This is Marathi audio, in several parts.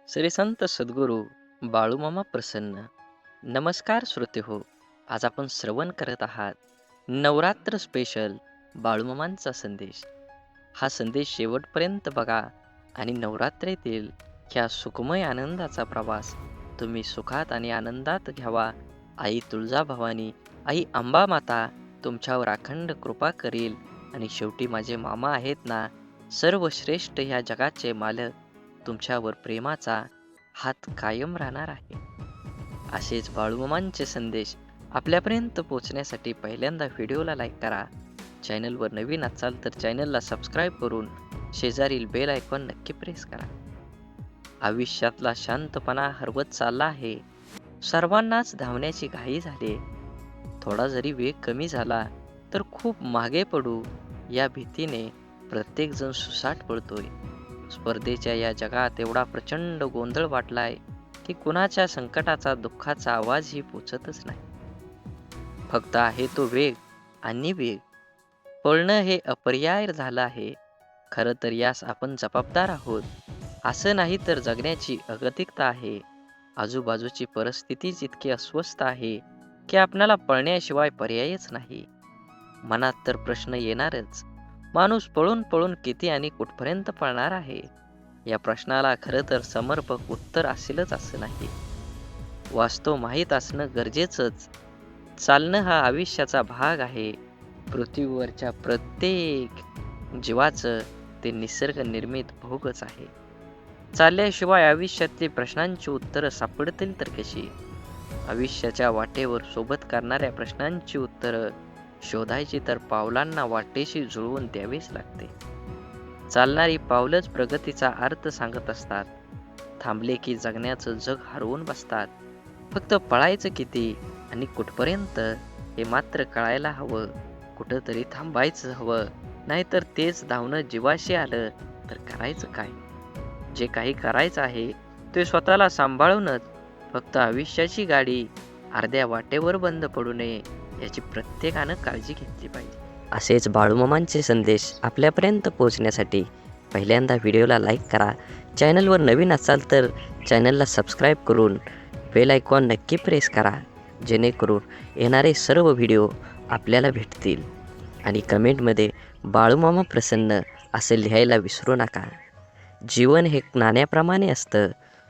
श्री संत सद्गुरू बाळूमामा प्रसन्न. नमस्कार श्रोते हो. आज आपण श्रवण करत आहात नवरात्र स्पेशल बाळूमामांचा संदेश. हा संदेश शेवटपर्यंत बघा आणि नवरात्रीतील ह्या सुखमय आनंदाचा प्रवास तुम्ही सुखात आणि आनंदात घ्यावा. आई तुळजाभवानी, आई अंबा माता तुमच्यावर अखंड कृपा करील. आणि शेवटी माझे मामा आहेत ना, सर्वश्रेष्ठ ह्या जगाचे मालक, तुमच्यावर प्रेमाचा हात कायम राहणार आहे. असेच बाळूमामांचे संदेश आपल्यापर्यंत पोहोचण्यासाठी पहिल्यांदा व्हिडिओला लाईक करा. चॅनलवर नवीन असाल तर चॅनलला सबस्क्राईब करून शेजारील बेल आयकॉन नक्की प्रेस करा. आयुष्यातला शांतपणा हरवत चालला आहे. सर्वांनाच धावण्याची घाई झाली. थोडा जरी वेग कमी झाला तर खूप मागे पडू या भीतीने प्रत्येकजण सुसाट पळतोय. स्पर्धेच्या या जगात एवढा प्रचंड गोंधळ वाटलाय की कुणाच्या संकटाचा दुःखाचा आवाजही पोचतच नाही. फक्त आहे तो वेग आणि वेग. पळणं हे अपरिहार्य झालं आहे. खरं तर यास आपण जबाबदार आहोत. असं नाही तर जगण्याची अगतिकता आहे. आजूबाजूची परिस्थितीच इतकी अस्वस्थ आहे की आपल्याला पळण्याशिवाय पर्यायच नाही. मनात तर प्रश्न येणारच, माणूस पळून पळून किती आणि कुठपर्यंत पळणार आहे. या प्रश्नाला खरं तर समर्पक उत्तर असेलच असं नाही. वास्तव माहीत असणं गरजेचंच. चालणं हा आयुष्याचा भाग आहे. पृथ्वीवरच्या प्रत्येक जीवाचं ते निसर्ग निर्मित भोगच आहे. चालल्याशिवाय आयुष्यातली प्रश्नांची उत्तरं सापडतील तर कशी? आयुष्याच्या वाटेवर सोबत करणाऱ्या प्रश्नांची उत्तरं शोधायची तर पावलांना वाटेशी जुळवून द्यावीच लागते. चालणारी पावलंच प्रगतीचा अर्थ सांगत असतात. थांबले की जगण्याचं जग हरवून बसतात. फक्त पळायचं किती आणि कुठपर्यंत हे मात्र कळायला हवं. कुठंतरी थांबायचं हवं, नाहीतर तेच धावणं जीवाशी आलं तर करायचं काय? जे काही करायचं आहे ते स्वतःला सांभाळूनच. फक्त आयुष्याची गाडी अर्ध्या वाटेवर बंद पडू नये याची प्रत्येकानं काळजी घेतली पाहिजे. असेच बाळूमामांचे संदेश आपल्यापर्यंत पोहोचण्यासाठी पहिल्यांदा व्हिडिओला लाईक करा. चॅनलवर नवीन असाल तर चॅनलला सबस्क्राईब करून बेल आयकॉन नक्की प्रेस करा, जेणेकरून येणारे सर्व व्हिडिओ आपल्याला भेटतील. आणि कमेंटमध्ये बाळूमामा प्रसन्न असं लिहायला विसरू नका. जीवन हे नाण्याप्रमाणे असतं.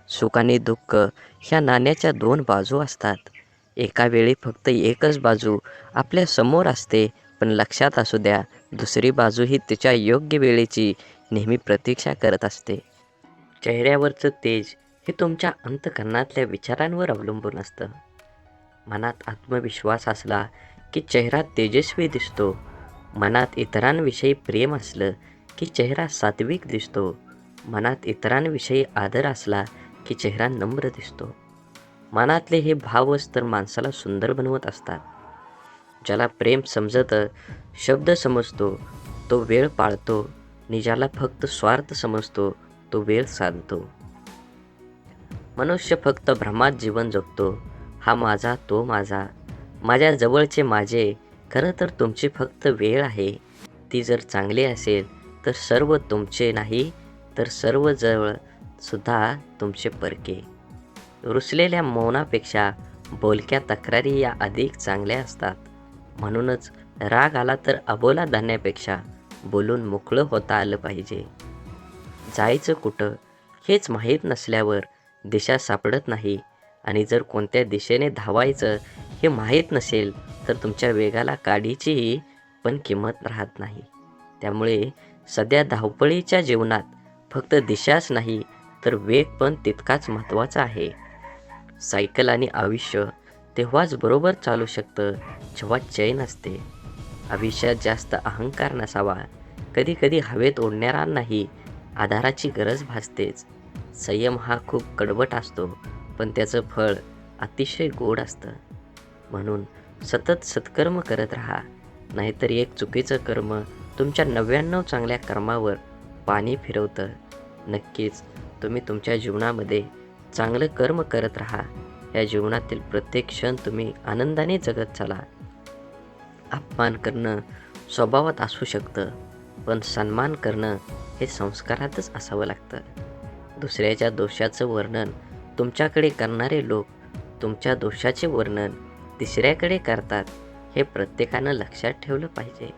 सुख आणि दुःख ह्या नाण्याच्या दोन बाजू असतात. एका वेळी फक्त एकच बाजू आपल्या समोर असते, पण लक्षात असू द्या, दुसरी बाजू ही तिच्या योग्य वेळेची नेहमी प्रतीक्षा करत असते. चेहऱ्यावरचं तेज हे तुमच्या अंतःकरणातल्या विचारांवर अवलंबून असतं. मनात आत्मविश्वास असला की चेहरा तेजस्वी दिसतो. मनात इतरांविषयी प्रेम असलं की चेहरा सात्विक दिसतो. मनात इतरांविषयी आदर असला की चेहरा नम्र दिसतो. मनातले हे भावच तर माणसाला सुंदर बनवत असतात. ज्याला प्रेम समजतं, शब्द समजतो, तो वेळ पाळतो. आणि ज्याला फक्त स्वार्थ समजतो, तो वेळ साधतो. मनुष्य फक्त भ्रमात जीवन जगतो. हा माझा, तो माझा, माझ्या जवळचे माझे. खरं तर तुमची फक्त वेळ आहे. ती जर चांगली असेल तर सर्व तुमचे, नाही तर सर्व जवळ सुद्धा तुमचे परके. रुसलेल्या मौनापेक्षा बोलक्या तक्रारी या अधिक चांगल्या असतात. म्हणूनच राग आला तर अबोला धान्यापेक्षा बोलून मोकळं होता आलं पाहिजे. जायचं कुठं हेच माहीत नसल्यावर दिशा सापडत नाही. आणि जर कोणत्या दिशेने धावायचं हे माहीत नसेल तर तुमच्या वेगाला काडीचीही पण किंमत राहत नाही. त्यामुळे सध्या धावपळीच्या जीवनात फक्त दिशाच नाही तर वेग पण तितकाच महत्त्वाचा आहे. सायकल आणि आयुष्य तेव्हाच बरोबर चालू शकतं जेव्हा चैन असते. आयुष्यात जास्त अहंकार नसावा. कधी कधी हवेत उडणाऱ्यांनाही आधाराची गरज भासतेच. संयम हा खूप कडवट असतो, पण त्याचं फळ अतिशय गोड असतं. म्हणून सतत सत्कर्म करत राहा, नाहीतर एक चुकीचं कर्म तुमच्या 99 चांगल्या कर्मावर पाणी फिरवतं. नक्कीच तुम्ही तुमच्या जीवनामध्ये चांगलं कर्म करत राहा. या जीवनातील प्रत्येक क्षण तुम्ही आनंदाने जगत चला. अपमान करणं स्वभावात असू शकतं, पण सन्मान करणं हे संस्कारातच असावं लागतं. दुसऱ्याच्या दोषाचं वर्णन तुमच्याकडे करणारे लोक तुमच्या दोषाचे वर्णन तिसऱ्याकडे करतात, हे प्रत्येकानं लक्षात ठेवलं पाहिजे.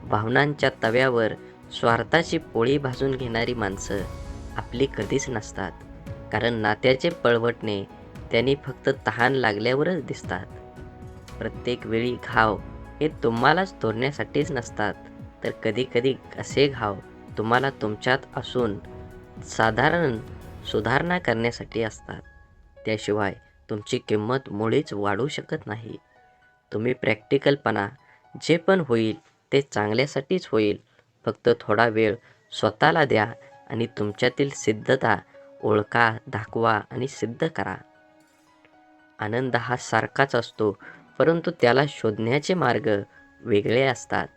भावनांच्या तव्यावर स्वार्थाची पोळी भाजून घेणारी माणसं आपली कधीच नसतात, कारण नात्याचे पळवटणे त्यांनी फक्त तहान लागल्यावरच दिसतात. प्रत्येक वेळी घाव हे तुम्हालाच तोडण्यासाठीच नसतात, तर कधीकधी असे घाव तुम्हाला तुमच्यात असून साधारण सुधारणा करण्यासाठी असतात. त्याशिवाय तुमची किंमत मुळीच वाढू शकत नाही. तुम्ही प्रॅक्टिकलपणा, जे पण होईल ते चांगल्यासाठीच होईल. फक्त थोडा वेळ स्वतःला द्या आणि तुमच्यातील सिद्धता ओळखा, दाखवा आणि सिद्ध करा. आनंद हा सारखाच असतो, परंतु त्याला शोधण्याचे मार्ग वेगळे असतात.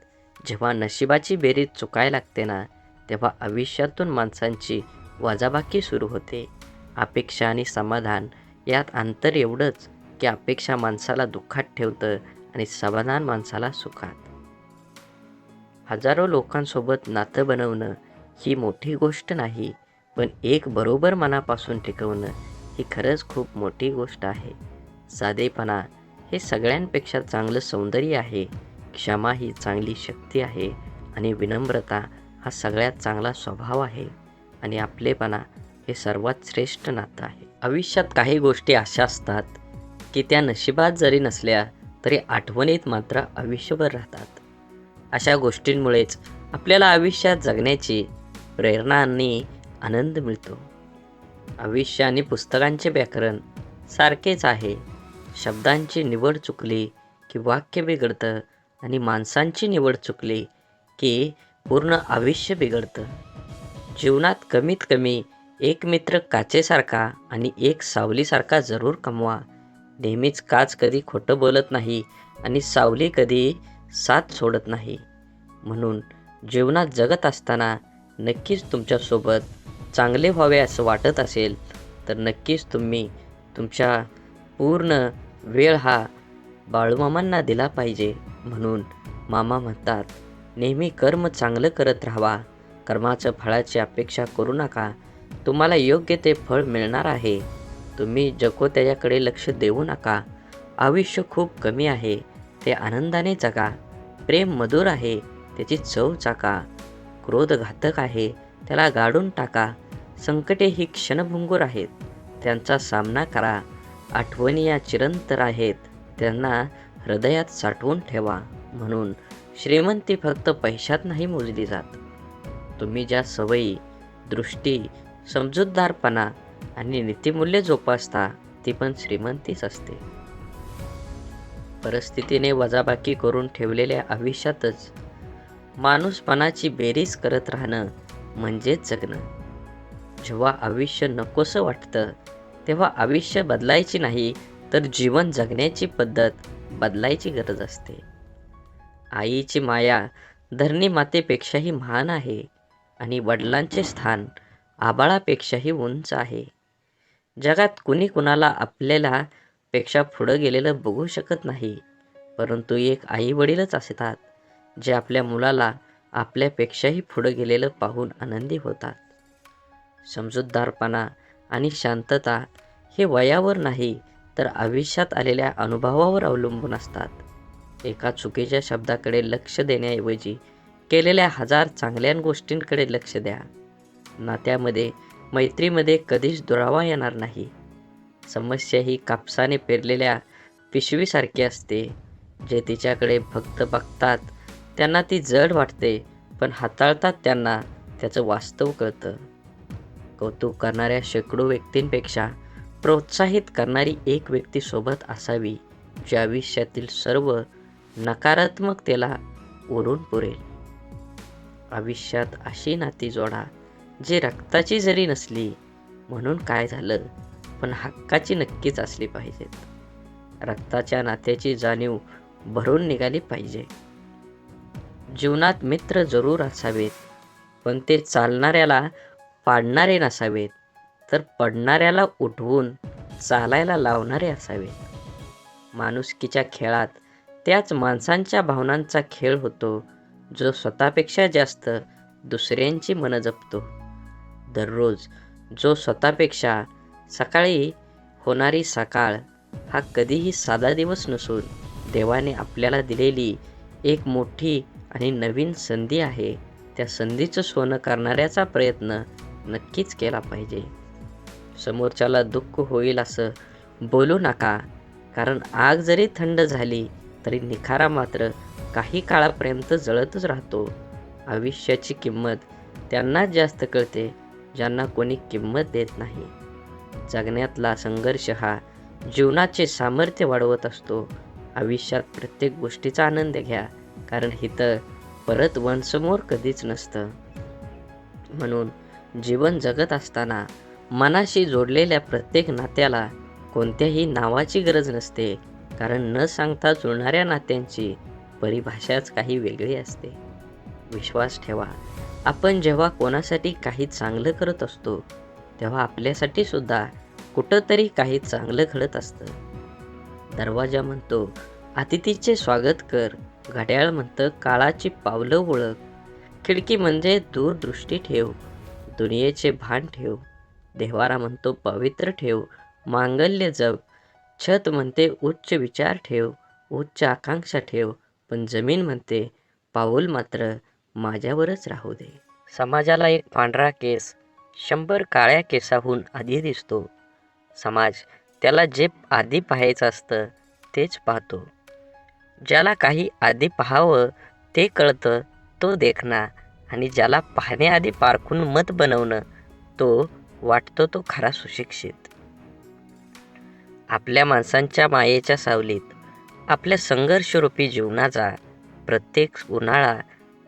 जेव्हा नशिबाची बेरीज चुकायला लागते ना, तेव्हा आयुष्यातून माणसांची वजाबाकी सुरू होते. अपेक्षा आणि समाधान यात अंतर एवढंच की अपेक्षा माणसाला दुःखात ठेवतं आणि समाधान माणसाला सुखात. हजारो लोकांसोबत नातं बनवणं ही मोठी गोष्ट नाही, पण एक बरोबर मनापासून टिकवणं ही खरंच खूप मोठी गोष्ट आहे. साधेपणा हे सगळ्यांपेक्षा चांगलं सौंदर्य आहे. क्षमा ही चांगली शक्ती आहे आणि विनम्रता हा सगळ्यात चांगला स्वभाव आहे आणि आपलेपणा हे सर्वात श्रेष्ठ नातं आहे. आयुष्यात काही गोष्टी अशा असतात की त्या नशिबात जरी नसल्या तरी आठवणीत मात्र आयुष्यभर राहतात. अशा गोष्टींमुळेच आपल्याला आयुष्यात जगण्याची प्रेरणा आणि आनंद मिळतो. आयुष्य आणि पुस्तकांचे व्याकरण सारखेच आहे. शब्दांची निवड चुकली की वाक्य बिघडतं आणि माणसांची निवड चुकली की पूर्ण आयुष्य बिघडतं. जीवनात कमीत कमी एक मित्र काचेसारखा आणि एक सावलीसारखा जरूर कमवा. नेहमीच काच कधी खोटं बोलत नाही आणि सावली कधी साथ सोडत नाही. म्हणून जीवनात जगत असताना नक्कीच तुमच्यासोबत चांगले व्हावे असं वाटत असेल तर नक्कीच तुम्ही तुमच्या पूर्ण वेळ हा बाळूमामांना दिला पाहिजे. म्हणून मामा म्हणतात, नेहमी कर्म चांगलं करत राहावा. कर्माच्या फळाची अपेक्षा करू नका. तुम्हाला योग्य ते फळ मिळणार आहे. तुम्ही जको त्याच्याकडे लक्ष देऊ नका. आयुष्य खूप कमी आहे, ते आनंदाने जगा. प्रेम मधुर आहे, त्याची चव चाका. क्रोध घातक आहे, त्याला गाडून टाका. संकटे ही क्षणभंगूर आहेत, त्यांचा सामना करा. आठवणी या चिरंतर आहेत, त्यांना हृदयात साठवून ठेवा. म्हणून श्रीमंती फक्त पैशात नाही मोजली जात. तुम्ही ज्या सवयी, दृष्टी, समजूतदारपणा आणि नीतिमूल्य जोपासता ती पण श्रीमंतीच असते. परिस्थितीने वजाबाकी करून ठेवलेल्या आयुष्यातच माणूसपणाची बेरीज करत राहणं म्हणजेच जगणं. जेव्हा आयुष्य नकोसं वाटतं तेव्हा आयुष्य बदलायची नाही, तर जीवन जगण्याची पद्धत बदलायची गरज असते. आईची माया धरणी मातेपेक्षाही महान आहे आणि वडिलांचे स्थान आभाळापेक्षाही उंच आहे. जगात कुणी कुणाला आपल्याला पेक्षा पुढं गेलेलं बघू शकत नाही, परंतु एक आई वडीलच असतात जे आपल्या मुलाला आपल्यापेक्षाही पुढं गेलेलं पाहून आनंदी होतात. समजूतदारपणा आणि शांतता हे वयावर नाही, तर आयुष्यात आलेल्या अनुभवावर अवलंबून असतात. एका चुकीच्या शब्दाकडे लक्ष देण्याऐवजी केलेल्या 1000 चांगल्या गोष्टींकडे लक्ष द्या. नात्यामध्ये, मैत्रीमध्ये कधीच दुरावा येणार नाही. समस्या ही कापसाने पेरलेल्या पिशवीसारखी असते. जे तिच्याकडे फक्त बघतात त्यांना ती जड वाटते, पण हाताळतात त्यांना त्याचं वास्तव कळतं. कौतुक करणाऱ्या शेकडो व्यक्तींपेक्षा प्रोत्साहित करणारी एक व्यक्ती सोबत असावी, जी आयुष्यातील सर्व नकारात्मकतेला ओढून पुरेल. आयुष्यात अशी नाती जोडा जी रक्ताची जरी नसली, म्हणून काय झालं, पण हक्काची नक्कीच असली पाहिजेत. रक्ताच्या नात्याची जाणीव भरून निघाली पाहिजे. जीवनात मित्र जरूर असावेत, पण ते चालणाऱ्याला पाडणारे नसावेत, तर पडणाऱ्याला उठवून चालायला लावणारे असावेत. माणुसकीच्या खेळात त्याच माणसांच्या भावनांचा खेळ होतो जो स्वतःपेक्षा जास्त दुसऱ्यांची मनं जपतो. दररोज जो स्वतःपेक्षा सकाळी होणारी सकाळ हा कधीही साधा दिवस नसून देवाने आपल्याला दिलेली एक मोठी आणि नवीन संधी आहे. त्या संधीचं सोनं करणाऱ्याचा प्रयत्न नक्कीच केला पाहिजे. समोरच्याला दुःख होईल असं बोलू नका, कारण आग जरी थंड झाली तरी निखारा मात्र काही काळापर्यंत जळतच राहतो. आयुष्याची किंमत त्यांनाच जास्त कळते ज्यांना कोणी किंमत देत नाही. जगण्यातला संघर्ष हा जीवनाचे सामर्थ्य वाढवत असतो. आयुष्यात प्रत्येक गोष्टीचा आनंद घ्या, कारण इथं परत वनसमोर कधीच नसतं. म्हणून जीवन जगत असताना मनाशी जोडलेल्या प्रत्येक नात्याला कोणत्याही नावाची गरज नसते, कारण न सांगता जुळणाऱ्या नात्यांची परिभाषाच काही वेगळी असते. विश्वास ठेवा, आपण जेव्हा कोणासाठी काही चांगलं करत असतो तेव्हा आपल्यासाठी सुद्धा कुठंतरी काही चांगलं घडत असतं. दरवाजा म्हणतो अतिथीचे स्वागत कर, घड्याळ म्हणतं काळाची पावलं ओळख, खिडकी म्हणजे दूरदृष्टी ठेव, दुनियेचे भान ठेव, देव्हारा म्हणतो पवित्र ठेव, मांगल्य जप, छत म्हणते उच्च विचार ठेव, उच्च आकांक्षा ठेव, पण जमीन म्हणते पाऊल मात्र माझ्यावरच राहू दे. समाजाला एक पांढरा केस 100 काळ्या केसाहून आधी दिसतो. समाज त्याला जे आधी पाहायचं असतं तेच पाहतो. ज्याला काही आधी पाहावं ते कळतं तो देखणा, आणि ज्याला पाहण्याआधी पारखून मत बनवणं तो वाटतो तो खरा सुशिक्षित. आपल्या माणसांच्या मायेच्या सावलीत आपल्या संघर्षरूपी जीवनाचा प्रत्येक उन्हाळा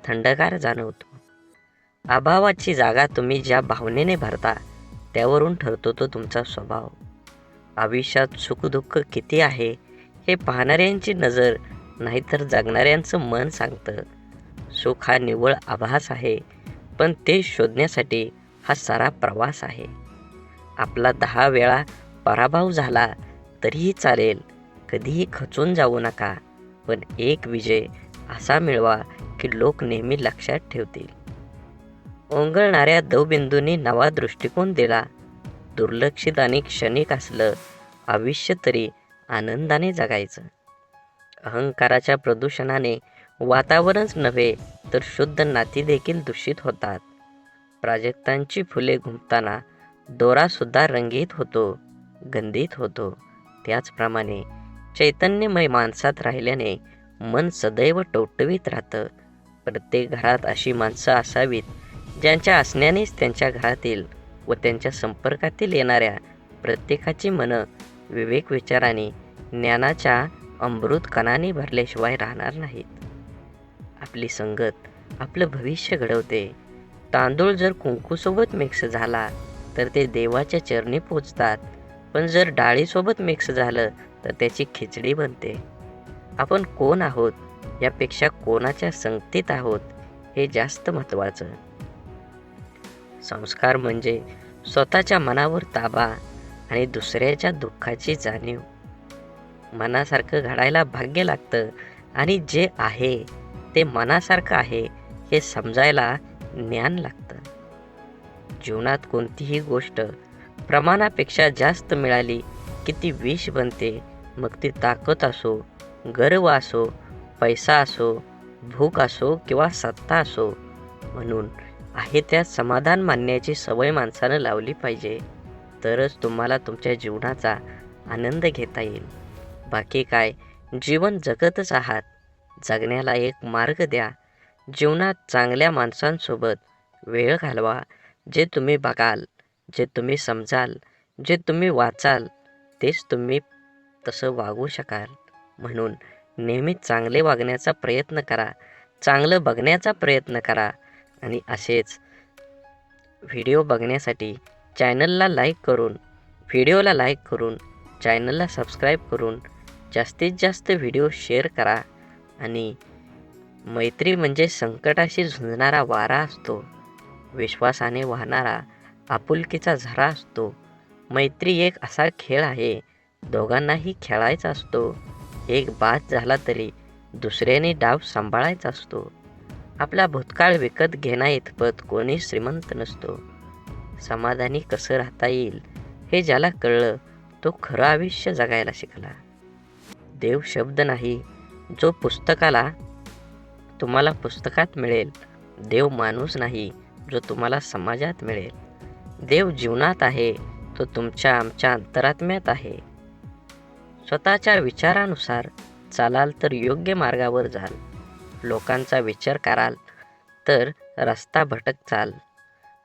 थंडगार जाणवतो. अभावाची जागा तुम्ही ज्या भावनेने भरता त्यावरून ठरतो तो तुमचा स्वभाव. आयुष्यात सुखदुःख किती आहे हे पाहणाऱ्यांची नजर नाहीतर जगणाऱ्यांचं मन सांगतं. सुख हा निव्वळ आभास आहे, पण ते शोधण्यासाठी हा सारा प्रवास आहे. आपला 10 वेळा पराभव झाला तरीही चालेल, कधीही खचून जाऊ नका, पण एक विजय असा मिळवा की लोक नेहमी लक्षात ठेवतील. ओंगळणाऱ्या दवबिंदूंनी नवा दृष्टिकोन दिला. दुर्लक्षित आणि क्षणिक असलं आयुष्य तरी आनंदाने जगायचं. अहंकाराच्या प्रदूषणाने वातावरणच नव्हे तर शुद्ध नाती देखील दूषित होतात. प्राजक्तांची फुले घुमताना दोरासुद्धा रंगीत होतो, गंधित होतो. त्याचप्रमाणे चैतन्यमय माणसात राहिल्याने मन सदैव टवटवीत राहतं. प्रत्येक घरात अशी माणसं असावीत ज्यांच्या असण्यानेच त्यांच्या घरातील व त्यांच्या संपर्कातील येणाऱ्या प्रत्येकाची मनं विवेक विचाराने ज्ञानाच्या अमृत कणाने भरल्याशिवाय राहणार नाहीत. आपली संगत आपलं भविष्य घडवते. तांदूळ जर कुंकूसोबत मिक्स झाला तर ते देवाच्या चरणी पोचतात, पण जर डाळीसोबत मिक्स झालं तर त्याची खिचडी बनते. आपण कोण आहोत यापेक्षा कोणाच्या संगतीत आहोत हे जास्त महत्त्वाचं. संस्कार म्हणजे स्वतःच्या मनावर ताबा आणि दुसऱ्याच्या दुःखाची जाणीव. मनासारखं घडायला भाग्य लागतं, आणि जे आहे ते मनासारखं आहे हे समजायला ज्ञान लागतं. जीवनात कोणतीही गोष्ट प्रमाणापेक्षा जास्त मिळाली की ती विष बनते. मग ती ताकद असो, गर्व असो, पैसा असो, भूक असो किंवा सत्ता असो. म्हणून आहे त्यात समाधान मानण्याची सवय माणसानं लावली पाहिजे, तरच तुम्हाला तुमच्या जीवनाचा आनंद घेता येईल. बाकी काय, जीवन जगतच आहात, जगण्याला एक मार्ग द्या. जीवनात चांगल्या माणसांसोबत वेळ घालवा. जे तुम्ही बघाल, जे तुम्ही समजाल, जे तुम्ही वाचाल तेच तुम्ही तसं वागू शकाल. म्हणून नेहमी चांगले वागण्याचा प्रयत्न करा, चांगलं बघण्याचा प्रयत्न करा, आणि असेच व्हिडिओ बघण्यासाठी चॅनलला लाईक करून, व्हिडिओला लाईक करून, चॅनलला सबस्क्राईब करून जास्तीत जास्त व्हिडिओ शेअर करा. आणि मैत्री म्हणजे संकटाशी झुंजणारा वारा असतो, विश्वासाने वाहणारा आपुलकीचा झरा असतो. मैत्री एक असा खेळ आहे, दोघांनाही खेळायचा असतो. एक बाद झाला तरी दुसऱ्याने डाव सांभाळायचा असतो. आपला भूतकाळ विकत घेण्याइतपत कोणी श्रीमंत नसतो. समाधानी कसं राहता येईल हे ज्याला कळलं तो खरं आयुष्य जगायला शिकला. देव शब्द नाही जो तुम्हाला पुस्तकात मिळेल. देव माणूस नाही जो तुम्हाला समाजात मिळेल. देव जीवनात आहे तो तुमच्या आमच्या अंतरात्म्यात आहे. स्वतःच्या विचारानुसार चालाल तर योग्य मार्गावर जाल. लोकांचा विचार कराल तर रस्ता भटकचाल.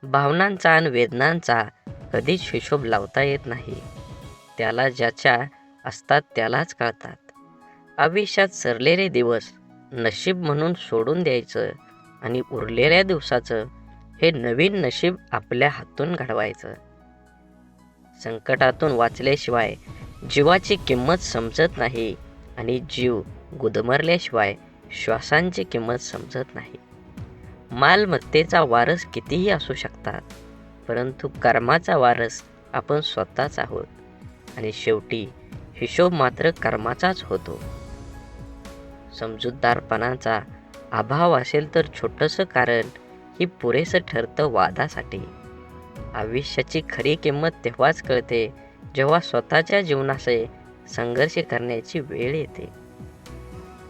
भावनांचा आणि वेदनांचा कधीच हिशोब लावता येत नाही. त्याला ज्याच्या असतात त्यालाच कळतात. आयुष्यात सरलेले दिवस नशीब म्हणून सोडून द्यायचं आणि उरलेल्या दिवसाचं हे नवीन नशीब आपल्या हातून घडवायचं. संकटातून वाचल्याशिवाय जीवाची किंमत समजत नाही आणि जीव गुदमरल्याशिवाय श्वासांची किंमत समजत नाही. मालमत्तेचा वारस कितीही असू शकतात, परंतु कर्माचा वारस आपण स्वतःच आहोत आणि शेवटी हिशोब मात्र कर्माचाच होतो. समजूतदारपणाचा अभाव असेल तर छोटंसं कारण ही पुरेसं ठरतं वादासाठी. आयुष्याची खरी किंमत तेव्हाच कळते जेव्हा स्वतःच्या जीवनाशी संघर्ष करण्याची वेळ येते.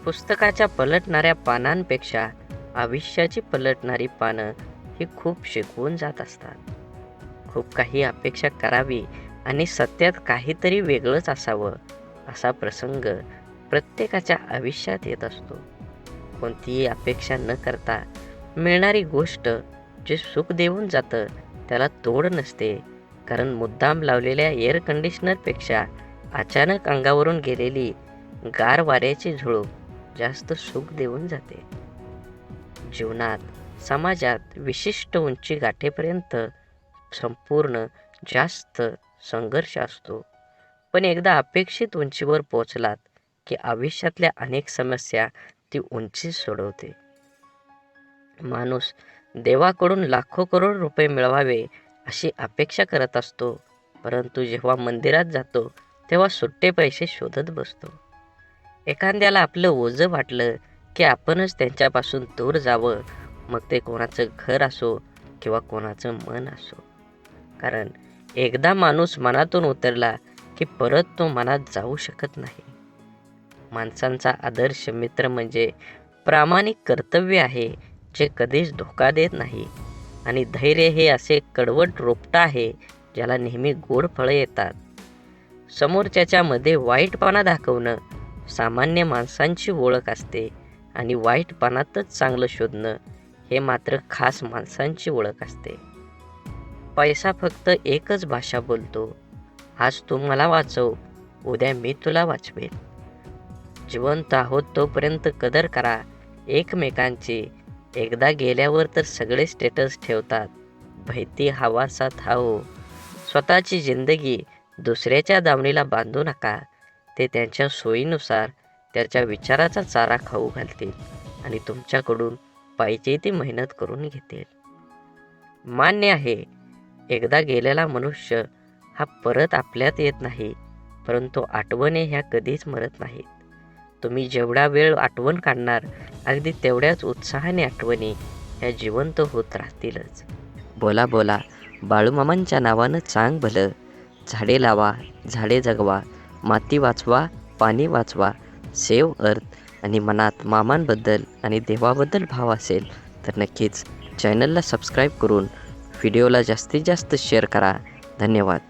पुस्तकाच्या पलटणाऱ्या पानांपेक्षा आयुष्याची पलटणारी पानं ही खूप शिकवून जात असतात. खूप काही अपेक्षा करावी आणि सत्यात काहीतरी वेगळंच असावं असा प्रसंग प्रत्येकाच्या आयुष्यात येत असतो. कोणतीही अपेक्षा न करता मिळणारी गोष्ट जे सुख देऊन जातं त्याला तोड नसते, कारण मुद्दाम लावलेल्या एअर कंडिशनरपेक्षा अचानक अंगावरून गेलेली गार वाऱ्याची झुळूक जास्त सुख देऊन जाते. जीवनात समाजात विशिष्ट उंची गाठेपर्यंत संपूर्ण जास्त संघर्ष असतो, पण एकदा अपेक्षित उंचीवर पोहोचलात की आयुष्यातल्या अनेक समस्या ती उंची सोडवते. माणूस देवाकडून लाखो करोड रुपये मिळवावे अशी अपेक्षा करत असतो, परंतु जेव्हा मंदिरात जातो तेव्हा सुट्टे पैसे शोधत बसतो. एखाद्याला आपलं ओझं वाटलं की आपणच त्यांच्यापासून दूर जावं, मग ते कोणाचं घर असो किंवा कोणाचं मन असो, कारण एकदा माणूस मनातून उतरला की परत तो मनात जाऊ शकत नाही. माणसांचा आदर्श मित्र म्हणजे प्रामाणिक कर्तव्य आहे जे कधीच धोका देत नाही, आणि धैर्य हे असे कडवट रोपटं आहे ज्याला नेहमी गोड फळं येतात. समोरच्याच्या मध्ये वाईटपणा दाखवणं सामान्य माणसांची ओळख असते आणि वाईटपणातच चांगलं शोधणं हे मात्र खास माणसांची ओळख असते. पैसा फक्त एकच भाषा बोलतो, आज तू मला वाचव, उद्या मी तुला वाचवेन. जिवंत आहोत तोपर्यंत कदर करा एकमेकांची. एकदा गेल्यावर तर सगळे स्टेटस ठेवतात, भैती हवासात हाओ. स्वतःची जिंदगी दुसऱ्याच्या दावणीला बांधू नका. ते त्यांच्या सोयीनुसार त्याच्या विचाराचा चारा खाऊ घालतील आणि तुमच्याकडून पाहिजे ती मेहनत करून घेतील. मान्य आहे, एकदा गेलेला मनुष्य हा परत आपल्यात येत नाही, परंतु आठवणी ह्या कधीच मरत नाहीत. तुम्ही जेवढा वेळ आठवण काढणार अगदी तेवढ्याच उत्साहाने आठवणी ह्या जिवंत होत राहतीलच. बोला बोला बाळूमामांच्या नावानं चांग भलं. झाडे लावा, झाडे जगवा, माती वाचवा, पाणी वाचवा. सेव्ह अर्थ. आणि मनात मामांबद्दल आणि देवाबद्दल भाव असेल तर नक्कीच चॅनलला सबस्क्राईब करून व्हिडिओला जास्तीत जास्त शेअर करा. धन्यवाद.